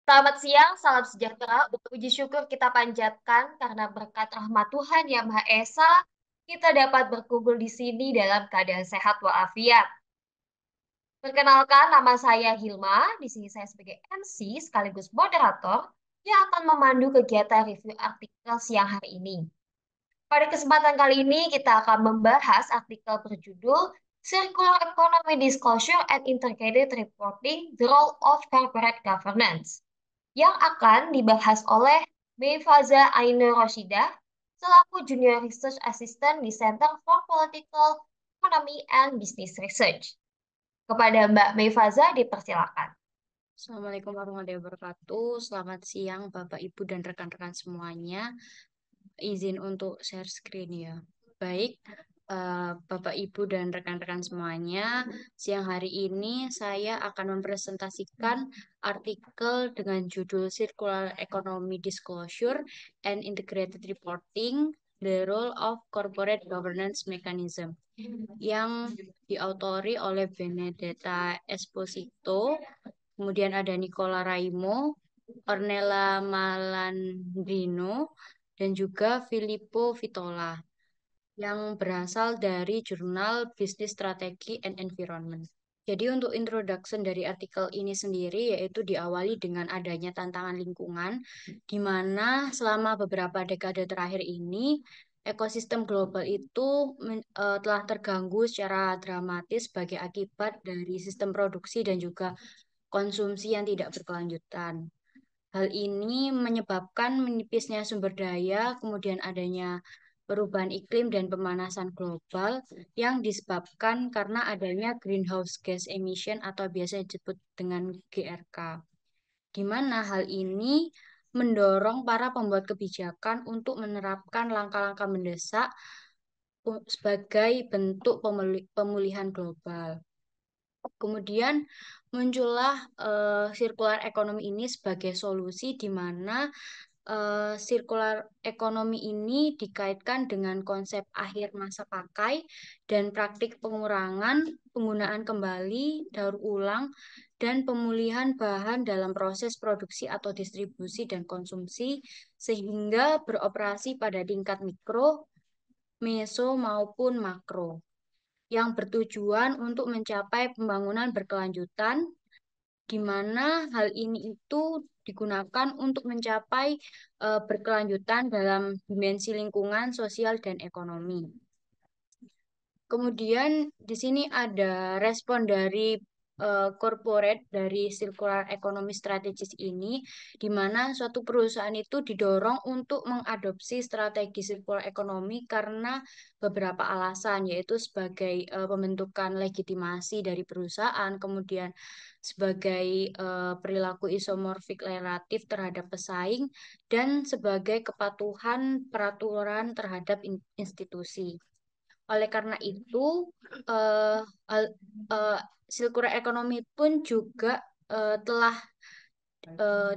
Selamat siang, salam sejahtera. Puji syukur kita panjatkan karena berkat rahmat Tuhan Yang Maha Esa, kita dapat berkumpul di sini dalam keadaan sehat walafiat. Perkenalkan, nama saya Hilma. Di sini saya sebagai MC sekaligus moderator yang akan memandu kegiatan review artikel siang hari ini. Pada kesempatan kali ini, kita akan membahas artikel berjudul Circular Economy Disclosure and Integrated Reporting: The Role of Corporate Governance, yang akan dibahas oleh Meifaza Ainur Roshidah selaku Junior Research Assistant di Center for Political Economy and Business Research. Kepada Mbak Meifaza dipersilakan. Assalamualaikum warahmatullahi wabarakatuh. Selamat siang Bapak, Ibu, dan rekan-rekan semuanya. Izin untuk share screen ya. Baik, Bapak, Ibu, dan rekan-rekan semuanya, siang hari ini saya akan mempresentasikan artikel dengan judul Circular Economy Disclosure and Integrated Reporting: The Role of Corporate Governance Mechanism, yang diautori oleh Benedetta Esposito. Kemudian ada Nicola Raimo, Ornella Malandrino, dan juga Filippo Vitola yang berasal dari jurnal Business Strategy and Environment. Jadi untuk introduction dari artikel ini sendiri yaitu diawali dengan adanya tantangan lingkungan, di mana selama beberapa dekade terakhir ini ekosistem global itu telah terganggu secara dramatis sebagai akibat dari sistem produksi dan juga konsumsi yang tidak berkelanjutan. Hal ini menyebabkan menipisnya sumber daya, kemudian adanya perubahan iklim dan pemanasan global yang disebabkan karena adanya greenhouse gas emission atau biasa disebut dengan GRK. Di mana hal ini mendorong para pembuat kebijakan untuk menerapkan langkah-langkah mendesak sebagai bentuk pemulihan global. Kemudian muncullah circular economy ini sebagai solusi di mana circular economy ini dikaitkan dengan konsep akhir masa pakai dan praktik pengurangan, penggunaan kembali, daur ulang, dan pemulihan bahan dalam proses produksi atau distribusi dan konsumsi sehingga beroperasi pada tingkat mikro, meso maupun makro yang bertujuan untuk mencapai pembangunan berkelanjutan, di mana hal ini itu digunakan untuk mencapai berkelanjutan dalam dimensi lingkungan, sosial, dan ekonomi. Kemudian di sini ada respon dari corporate dari circular economy strategis ini, di mana suatu perusahaan itu didorong untuk mengadopsi strategi circular economy karena beberapa alasan, yaitu sebagai pembentukan legitimasi dari perusahaan, kemudian sebagai perilaku isomorfik relatif terhadap pesaing, dan sebagai kepatuhan peraturan terhadap institusi. Oleh karena itu, eh, hal- eh, circular economy pun juga telah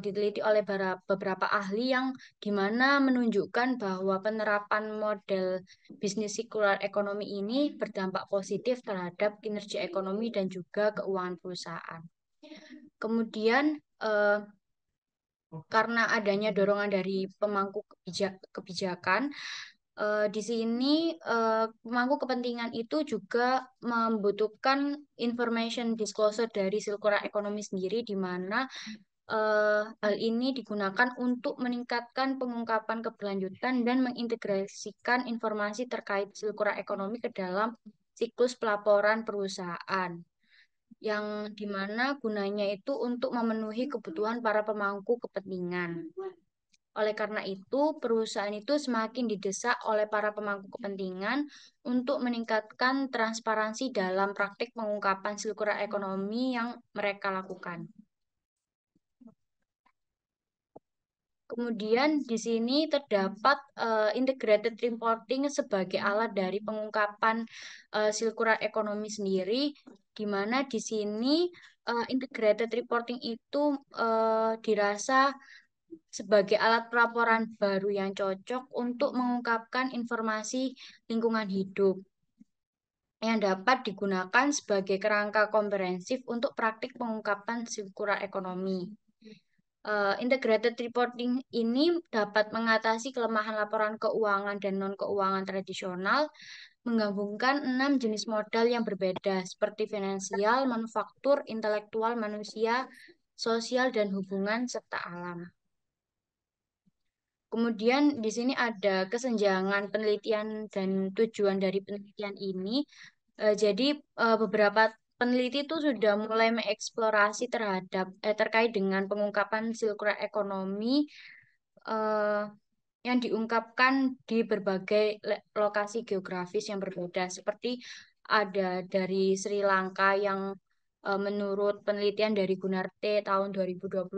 diteliti oleh beberapa ahli yang dimana menunjukkan bahwa penerapan model bisnis circular economy ini berdampak positif terhadap kinerja ekonomi dan juga keuangan perusahaan. Kemudian, eh, karena adanya dorongan dari pemangku kebijakan, di sini pemangku kepentingan itu juga membutuhkan information disclosure dari circular economy sendiri, di mana hal ini digunakan untuk meningkatkan pengungkapan keberlanjutan dan mengintegrasikan informasi terkait circular economy ke dalam siklus pelaporan perusahaan, yang dimana gunanya itu untuk memenuhi kebutuhan para pemangku kepentingan. Oleh karena itu, perusahaan itu semakin didesak oleh para pemangku kepentingan untuk meningkatkan transparansi dalam praktik pengungkapan sirkular ekonomi yang mereka lakukan. Kemudian di sini terdapat integrated reporting sebagai alat dari pengungkapan sirkular ekonomi sendiri, di mana di sini integrated reporting itu dirasa sebagai alat pelaporan baru yang cocok untuk mengungkapkan informasi lingkungan hidup yang dapat digunakan sebagai kerangka komprehensif untuk praktik pengungkapan sirkular ekonomi. Integrated reporting ini dapat mengatasi kelemahan laporan keuangan dan non-keuangan tradisional, menggabungkan 6 jenis modal yang berbeda, seperti finansial, manufaktur, intelektual, manusia, sosial, dan hubungan, serta alam. Kemudian di sini ada kesenjangan penelitian dan tujuan dari penelitian ini. Beberapa peneliti itu sudah mulai mengeksplorasi terkait dengan pengungkapan sirkular ekonomi eh, yang diungkapkan di berbagai lokasi geografis yang berbeda, seperti ada dari Sri Lanka yang menurut penelitian dari Gunarte tahun 2021,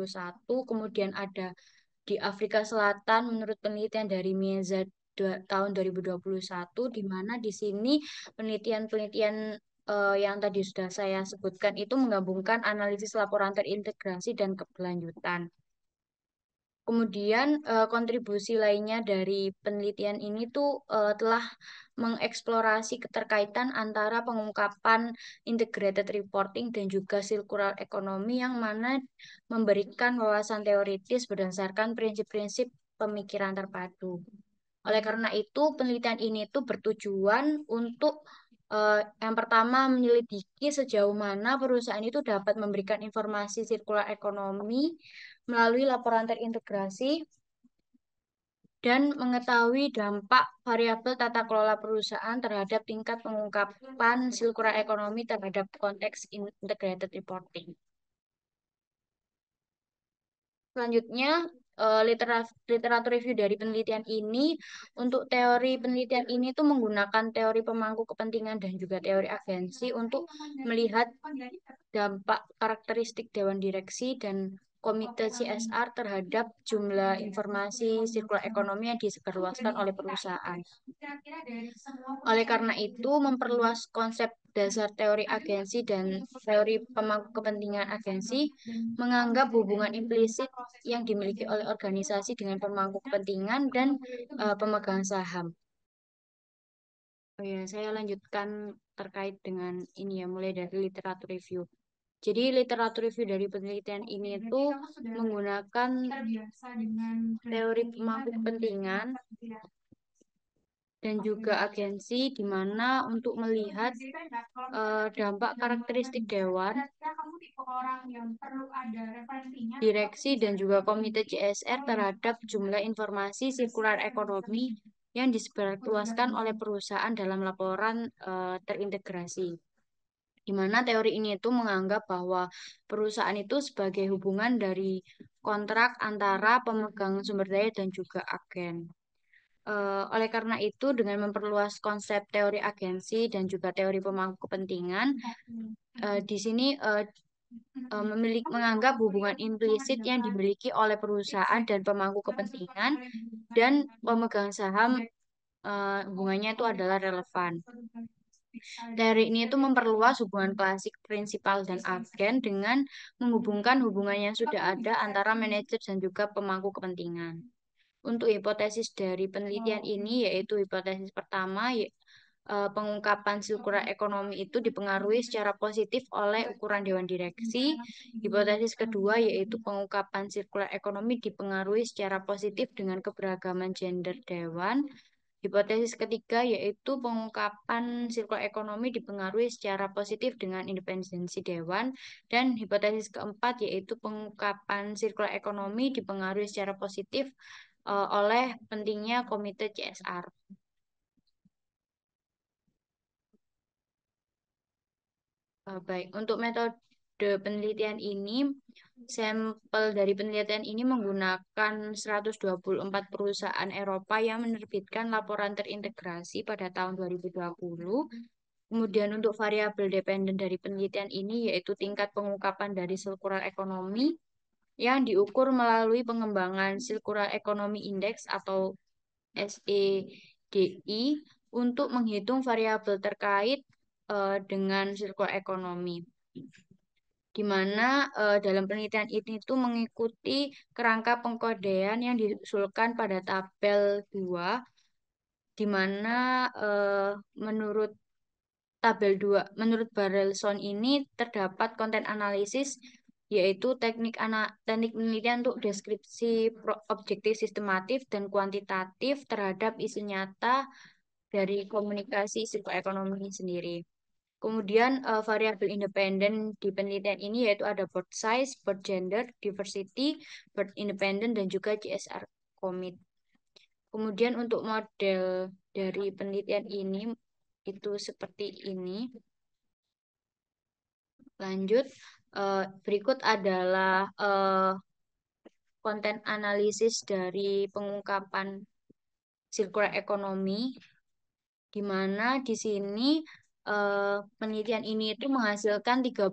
kemudian ada di Afrika Selatan menurut penelitian dari Mieza tahun 2021, di mana di sini penelitian-penelitian yang tadi sudah saya sebutkan itu menggabungkan analisis laporan terintegrasi dan keberlanjutan. Kemudian kontribusi lainnya dari penelitian ini tuh telah mengeksplorasi keterkaitan antara pengungkapan integrated reporting dan juga circular economy yang mana memberikan wawasan teoritis berdasarkan prinsip-prinsip pemikiran terpadu. Oleh karena itu, penelitian ini tuh bertujuan untuk yang pertama menyelidiki sejauh mana perusahaan itu dapat memberikan informasi sirkular ekonomi melalui laporan terintegrasi dan mengetahui dampak variabel tata kelola perusahaan terhadap tingkat pengungkapan sirkular ekonomi terhadap konteks integrated reporting. Selanjutnya, literatur review dari penelitian ini, untuk teori penelitian ini tuh menggunakan teori pemangku kepentingan dan juga teori agensi untuk melihat dampak karakteristik dewan direksi dan komite CSR terhadap jumlah informasi sirkular ekonomi yang disebarluaskan oleh perusahaan. Oleh karena itu, memperluas konsep dasar teori agensi dan teori pemangku kepentingan agensi menganggap hubungan implisit yang dimiliki oleh organisasi dengan pemangku kepentingan dan pemegang saham. Oh ya, saya lanjutkan terkait dengan ini ya, mulai dari literatur review. Jadi literatur review dari penelitian ini itu menggunakan teori pemangku kepentingan dan juga agensi di mana untuk melihat dampak karakteristik dewan, direksi dan juga komite CSR terhadap jumlah informasi sirkular ekonomi yang disebarluaskan oleh perusahaan dalam laporan terintegrasi. Di mana teori ini itu menganggap bahwa perusahaan itu sebagai hubungan dari kontrak antara pemegang sumber daya dan juga agen. Oleh karena itu, dengan memperluas konsep teori agensi dan juga teori pemangku kepentingan, di sini menganggap hubungan implisit yang dimiliki oleh perusahaan dan pemangku kepentingan dan pemegang saham hubungannya itu adalah relevan. Teori ini itu memperluas hubungan klasik prinsipal dan agen dengan menghubungkan hubungan yang sudah ada antara manajer dan juga pemangku kepentingan. Untuk hipotesis dari penelitian ini yaitu hipotesis pertama, pengungkapan sirkular ekonomi itu dipengaruhi secara positif oleh ukuran dewan direksi. Hipotesis kedua yaitu pengungkapan sirkular ekonomi dipengaruhi secara positif dengan keberagaman gender dewan. Hipotesis ketiga yaitu pengungkapan sirkular ekonomi dipengaruhi secara positif dengan independensi dewan. Dan hipotesis keempat yaitu pengungkapan sirkular ekonomi dipengaruhi secara positif oleh pentingnya komite CSR. Baik, untuk metode penelitian ini, sampel dari penelitian ini menggunakan 124 perusahaan Eropa yang menerbitkan laporan terintegrasi pada tahun 2020. Kemudian untuk variabel dependen dari penelitian ini yaitu tingkat pengungkapan dari sirkular ekonomi yang diukur melalui pengembangan Circular Economy Index atau SEDI untuk menghitung variabel terkait dengan circular economy. Di mana dalam penelitian ini itu mengikuti kerangka pengkodean yang diusulkan pada tabel 2, di mana menurut tabel 2, menurut Barrelson ini terdapat konten analisis yaitu teknik penelitian untuk deskripsi objektif sistematif dan kuantitatif terhadap isu nyata dari komunikasi psikoekonomi sendiri. Kemudian variabel independen di penelitian ini yaitu ada birth size, birth gender, diversity, birth independent, dan juga CSR commit. Kemudian untuk model dari penelitian ini itu seperti ini. Lanjut, berikut adalah konten analisis dari pengungkapan circular economy, di mana di sini penelitian ini itu menghasilkan 34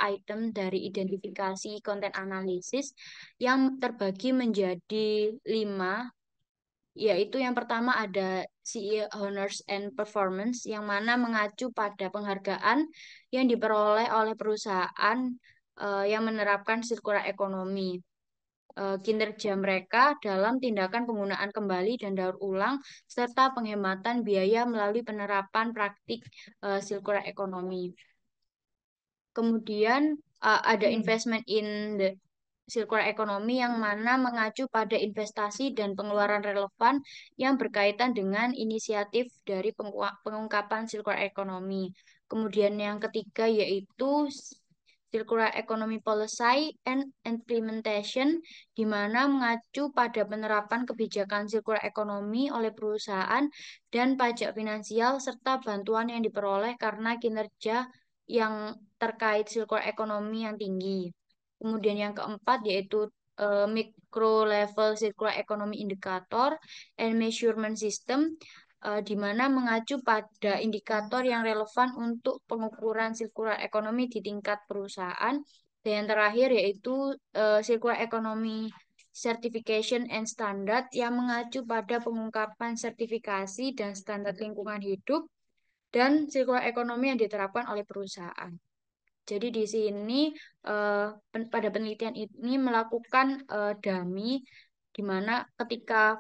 item dari identifikasi konten analisis yang terbagi menjadi 5, yaitu yang pertama ada CEO Honors and Performance, yang mana mengacu pada penghargaan yang diperoleh oleh perusahaan yang menerapkan circular economy, kinerja mereka dalam tindakan penggunaan kembali dan daur ulang, serta penghematan biaya melalui penerapan praktik circular economy. Kemudian ada investment in the circular economy, yang mana mengacu pada investasi dan pengeluaran relevan yang berkaitan dengan inisiatif dari pengungkapan circular economy. Kemudian yang ketiga yaitu circular economy policy and implementation, di mana mengacu pada penerapan kebijakan circular economy oleh perusahaan dan pajak finansial serta bantuan yang diperoleh karena kinerja yang terkait circular economy yang tinggi. Kemudian yang keempat yaitu micro level circular economy indicator and measurement system, di mana mengacu pada indikator yang relevan untuk pengukuran circular economy di tingkat perusahaan. Dan yang terakhir yaitu circular economy certification and standard, yang mengacu pada pengungkapan sertifikasi dan standar lingkungan hidup dan circular economy yang diterapkan oleh perusahaan. Jadi di sini pada penelitian ini melakukan dummy, di mana ketika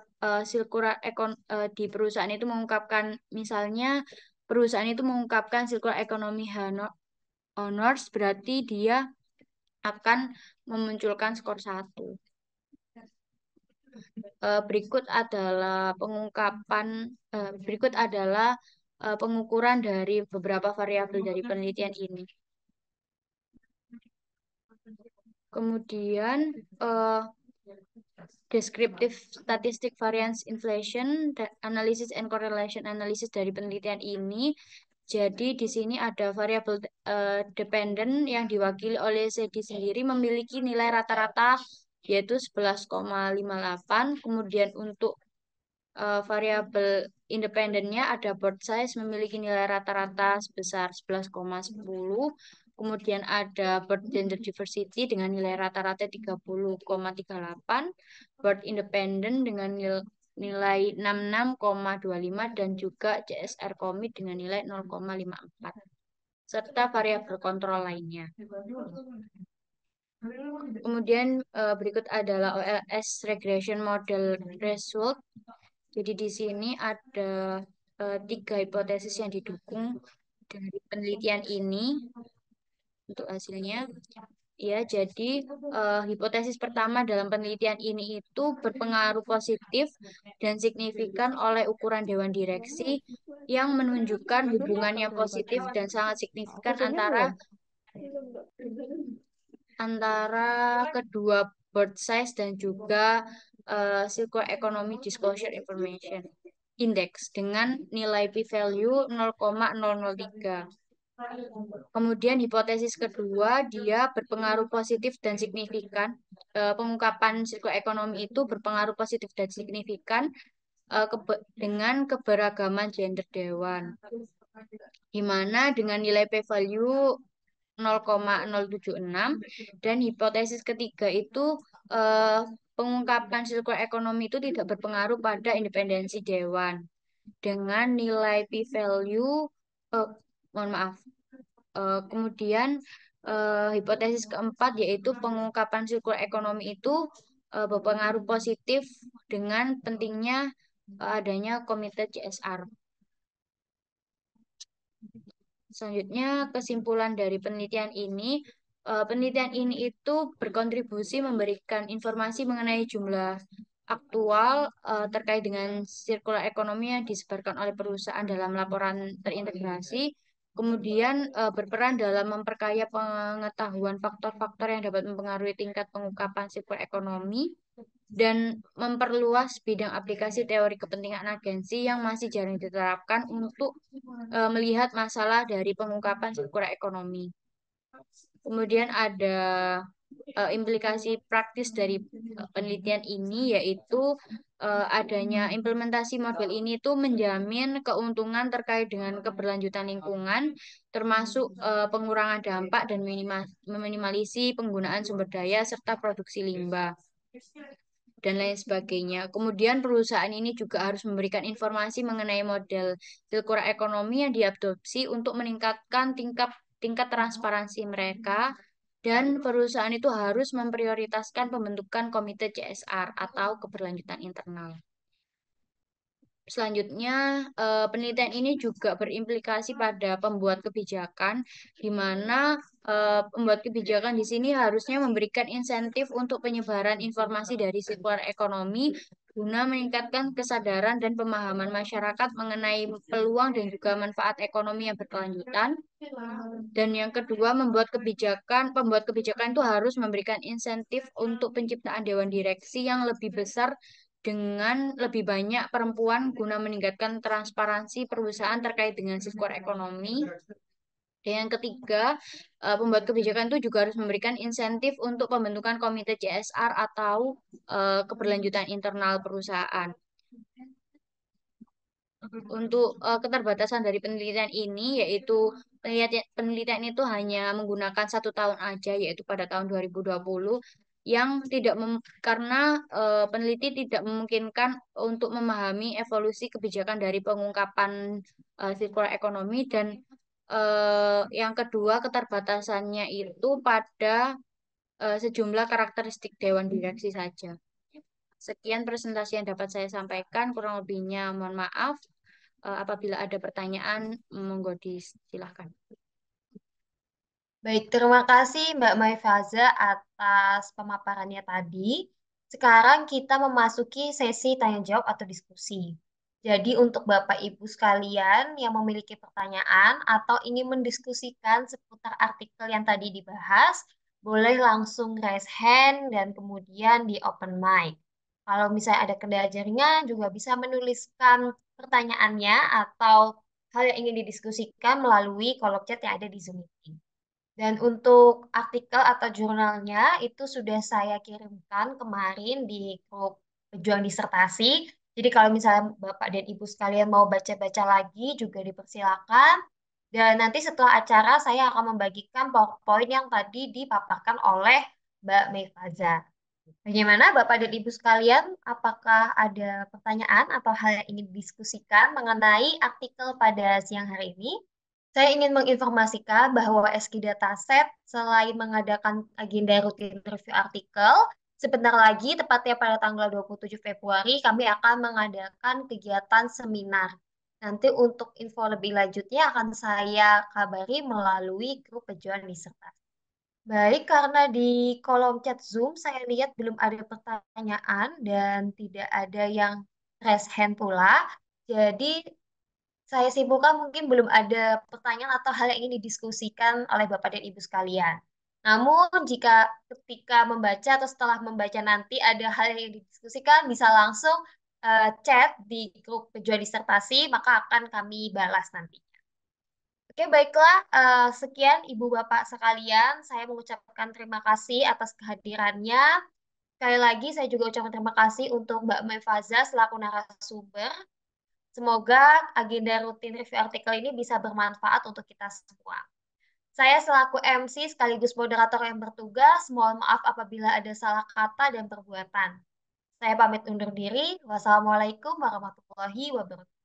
di perusahaan itu mengungkapkan, misalnya perusahaan itu mengungkapkan circular economy honors, berarti dia akan memunculkan skor 1. Berikut adalah pengukuran dari beberapa variabel dari penelitian ini. Kemudian descriptive statistic variance inflation analysis and correlation analysis dari penelitian ini. Jadi di sini ada variabel dependent yang diwakili oleh CD sendiri memiliki nilai rata-rata yaitu 11,58. Kemudian untuk variabel independennya ada birth size memiliki nilai rata-rata sebesar 11,10. Kemudian ada birth gender diversity dengan nilai rata-rata 30,38. Birth independent dengan nilai 66,25 dan juga CSR commit dengan nilai 0,54 serta variabel kontrol lainnya. Kemudian berikut adalah OLS regression model result. Jadi di sini ada 3 hipotesis yang didukung dari penelitian ini untuk hasilnya. Ya, jadi hipotesis pertama dalam penelitian ini itu berpengaruh positif dan signifikan oleh ukuran dewan direksi yang menunjukkan hubungannya positif dan sangat signifikan antara kedua birth size dan juga circular economy disclosure information index dengan nilai p-value 0,003. Kemudian hipotesis kedua, dia berpengaruh positif dan signifikan. Pengungkapan circular economy itu berpengaruh positif dan signifikan dengan keberagaman gender dewan, di mana dengan nilai p-value 0,076. Dan hipotesis ketiga itu pengungkapan circular economy itu tidak berpengaruh pada independensi dewan dengan nilai p-value mohon maaf. Kemudian hipotesis keempat yaitu pengungkapan circular economy itu berpengaruh positif dengan pentingnya adanya komite CSR. Selanjutnya, kesimpulan dari penelitian ini penelitian ini itu berkontribusi memberikan informasi mengenai jumlah aktual terkait dengan sirkular ekonomi yang disebarkan oleh perusahaan dalam laporan terintegrasi, kemudian berperan dalam memperkaya pengetahuan faktor-faktor yang dapat mempengaruhi tingkat pengungkapan sirkular ekonomi dan memperluas bidang aplikasi teori kepentingan agensi yang masih jarang diterapkan untuk melihat masalah dari pengungkapan sirkular ekonomi. Kemudian ada implikasi praktis dari penelitian ini, yaitu adanya implementasi model ini itu menjamin keuntungan terkait dengan keberlanjutan lingkungan, termasuk pengurangan dampak dan meminimalisi penggunaan sumber daya serta produksi limbah dan lain sebagainya. Kemudian perusahaan ini juga harus memberikan informasi mengenai model sirkular ekonomi yang diadopsi untuk meningkatkan tingkat tingkat transparansi mereka, dan perusahaan itu harus memprioritaskan pembentukan komite CSR atau keberlanjutan internal. Selanjutnya, penelitian ini juga berimplikasi pada pembuat kebijakan, di mana pembuat kebijakan di sini harusnya memberikan insentif untuk penyebaran informasi dari sirkular ekonomi guna meningkatkan kesadaran dan pemahaman masyarakat mengenai peluang dan juga manfaat ekonomi yang berkelanjutan. Dan yang kedua, pembuat kebijakan itu harus memberikan insentif untuk penciptaan dewan direksi yang lebih besar dengan lebih banyak perempuan guna meningkatkan transparansi perusahaan terkait dengan sirkular ekonomi. Dan yang ketiga, pembuat kebijakan itu juga harus memberikan insentif untuk pembentukan komite CSR atau keberlanjutan internal perusahaan. Untuk keterbatasan dari penelitian ini, yaitu penelitian itu hanya menggunakan 1 tahun aja, yaitu pada tahun 2020, yang tidak karena peneliti tidak memungkinkan untuk memahami evolusi kebijakan dari pengungkapan sirkular ekonomi, dan yang kedua keterbatasannya itu pada sejumlah karakteristik dewan direksi saja. Sekian presentasi yang dapat saya sampaikan, kurang lebihnya mohon maaf. Apabila ada pertanyaan, monggo disilahkan. Baik, terima kasih Mbak Maifaza atas pemaparannya tadi. Sekarang kita memasuki sesi tanya jawab atau diskusi. Jadi untuk Bapak Ibu sekalian yang memiliki pertanyaan atau ingin mendiskusikan seputar artikel yang tadi dibahas, boleh langsung raise hand dan kemudian di open mic. Kalau misalnya ada kendala jaringan, juga bisa menuliskan pertanyaannya atau hal yang ingin didiskusikan melalui kolom chat yang ada di Zoom meeting. Dan untuk artikel atau jurnalnya itu sudah saya kirimkan kemarin di grup pejuang disertasi. Jadi kalau misalnya Bapak dan Ibu sekalian mau baca-baca lagi juga dipersilakan. Dan nanti setelah acara saya akan membagikan PowerPoint yang tadi dipaparkan oleh Mbak Meifaza. Bagaimana Bapak dan Ibu sekalian? Apakah ada pertanyaan atau hal yang ingin didiskusikan mengenai artikel pada siang hari ini? Saya ingin menginformasikan bahwa SK Dataset selain mengadakan agenda rutin review artikel, sebentar lagi, tepatnya pada tanggal 27 Februari, kami akan mengadakan kegiatan seminar. Nanti untuk info lebih lanjutnya akan saya kabari melalui grup pejuang disertasi. Baik, karena di kolom chat Zoom saya lihat belum ada pertanyaan dan tidak ada yang raise hand pula. Jadi saya simpulkan mungkin belum ada pertanyaan atau hal yang ingin didiskusikan oleh Bapak dan Ibu sekalian. Namun jika ketika membaca atau setelah membaca nanti ada hal yang ingin didiskusikan, bisa langsung chat di grup pejuang disertasi, maka akan kami balas nanti. Oke, baiklah. Sekian Ibu Bapak sekalian. Saya mengucapkan terima kasih atas kehadirannya. Sekali lagi, saya juga ucapkan terima kasih untuk Mbak Maifaza selaku narasumber. Semoga agenda rutin review artikel ini bisa bermanfaat untuk kita semua. Saya selaku MC sekaligus moderator yang bertugas, mohon maaf apabila ada salah kata dan perbuatan. Saya pamit undur diri. Wassalamualaikum warahmatullahi wabarakatuh.